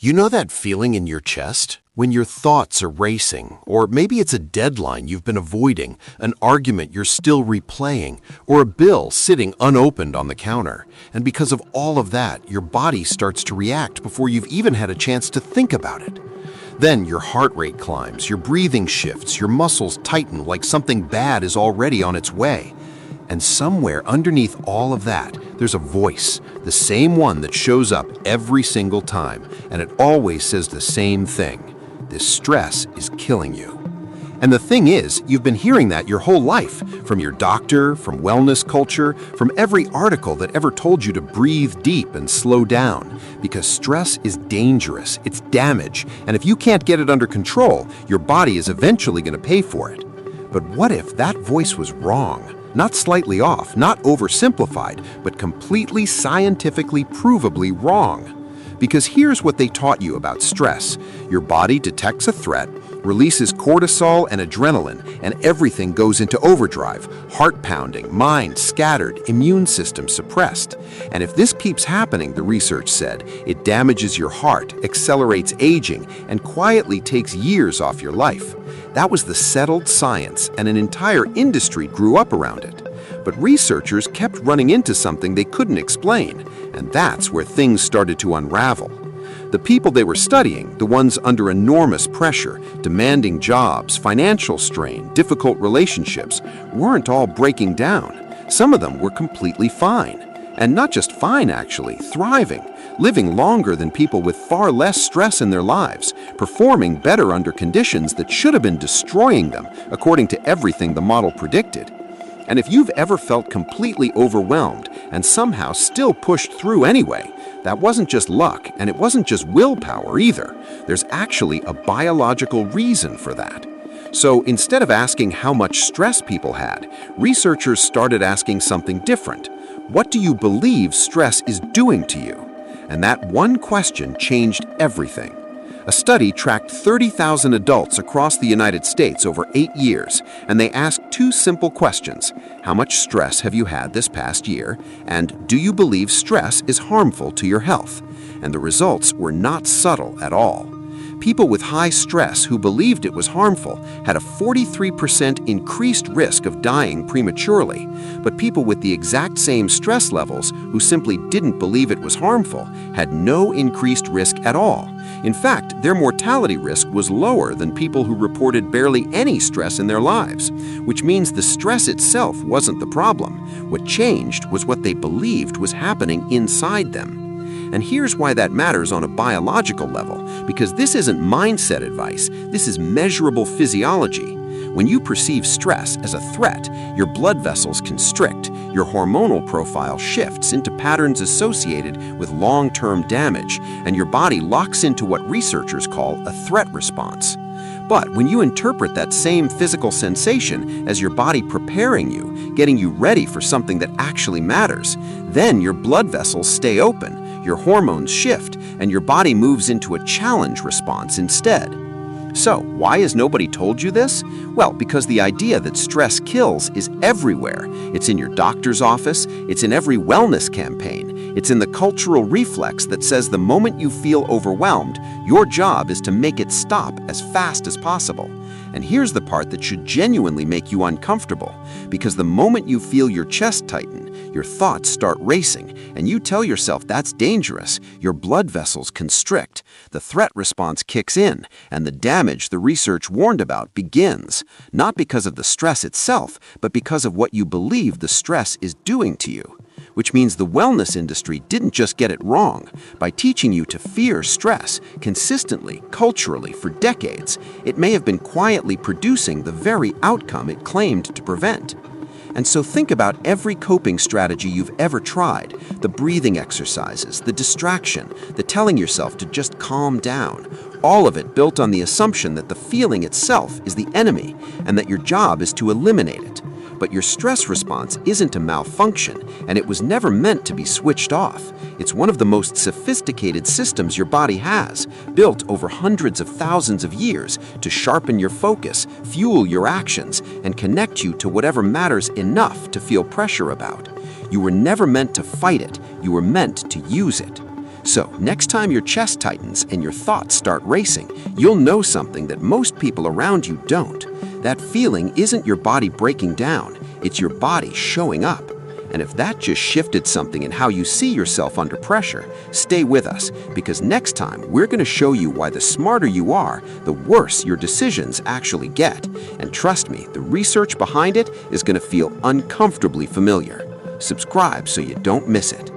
You know that feeling in your chest? When your thoughts are racing, or maybe it's a deadline you've been avoiding, an argument you're still replaying, or a bill sitting unopened on the counter. And because of all of that, your body starts to react before you've even had a chance to think about it. Then your heart rate climbs, your breathing shifts, your muscles tighten like something bad is already on its way. And somewhere underneath all of that, there's a voice, the same one that shows up every single time, and it always says the same thing. This stress is killing you. And the thing is, you've been hearing that your whole life, from your doctor, from wellness culture, from every article that ever told you to breathe deep and slow down, because stress is dangerous, it's damage, and if you can't get it under control, your body is eventually going to pay for it. But what if that voice was wrong? Not slightly off, not oversimplified, but completely scientifically provably wrong. Because here's what they taught you about stress. Your body detects a threat, releases cortisol and adrenaline, and everything goes into overdrive, heart pounding, mind scattered, immune system suppressed. And if this keeps happening, the research said, it damages your heart, accelerates aging, and quietly takes years off your life. That was the settled science, and an entire industry grew up around it. But researchers kept running into something they couldn't explain, and that's where things started to unravel. The people they were studying, the ones under enormous pressure, demanding jobs, financial strain, difficult relationships, weren't all breaking down. Some of them were completely fine. And not just fine, actually, thriving, living longer than people with far less stress in their lives, performing better under conditions that should have been destroying them, according to everything the model predicted. And if you've ever felt completely overwhelmed and somehow still pushed through anyway, that wasn't just luck, and it wasn't just willpower either. There's actually a biological reason for that. So instead of asking how much stress people had, researchers started asking something different. What do you believe stress is doing to you? And that one question changed everything. A study tracked 30,000 adults across the United States over 8 years, and they asked two simple questions. How much stress have you had this past year? And do you believe stress is harmful to your health? And the results were not subtle at all. People with high stress who believed it was harmful had a 43% increased risk of dying prematurely, but people with the exact same stress levels who simply didn't believe it was harmful had no increased risk at all. In fact, their mortality risk was lower than people who reported barely any stress in their lives, which means the stress itself wasn't the problem. What changed was what they believed was happening inside them. And here's why that matters on a biological level, because this isn't mindset advice, this is measurable physiology. When you perceive stress as a threat, your blood vessels constrict, your hormonal profile shifts into patterns associated with long-term damage, and your body locks into what researchers call a threat response. But when you interpret that same physical sensation as your body preparing you, getting you ready for something that actually matters, then your blood vessels stay open, your hormones shift, and your body moves into a challenge response instead. So, why has nobody told you this? Well, because the idea that stress kills is everywhere. It's in your doctor's office, it's in every wellness campaign, it's in the cultural reflex that says the moment you feel overwhelmed, your job is to make it stop as fast as possible. And here's the part that should genuinely make you uncomfortable, because the moment you feel your chest tighten, your thoughts start racing, and you tell yourself that's dangerous, your blood vessels constrict, the threat response kicks in, and the damage the research warned about begins, not because of the stress itself, but because of what you believe the stress is doing to you. Which means the wellness industry didn't just get it wrong. By teaching you to fear stress consistently, culturally, for decades, it may have been quietly producing the very outcome it claimed to prevent. And so think about every coping strategy you've ever tried, the breathing exercises, the distraction, the telling yourself to just calm down, all of it built on the assumption that the feeling itself is the enemy and that your job is to eliminate it. But your stress response isn't a malfunction, and it was never meant to be switched off. It's one of the most sophisticated systems your body has, built over hundreds of thousands of years to sharpen your focus, fuel your actions, and connect you to whatever matters enough to feel pressure about. You were never meant to fight it, you were meant to use it. So, next time your chest tightens and your thoughts start racing, you'll know something that most people around you don't. That feeling isn't your body breaking down, it's your body showing up. And if that just shifted something in how you see yourself under pressure, stay with us, because next time we're going to show you why the smarter you are, the worse your decisions actually get. And trust me, the research behind it is going to feel uncomfortably familiar. Subscribe so you don't miss it.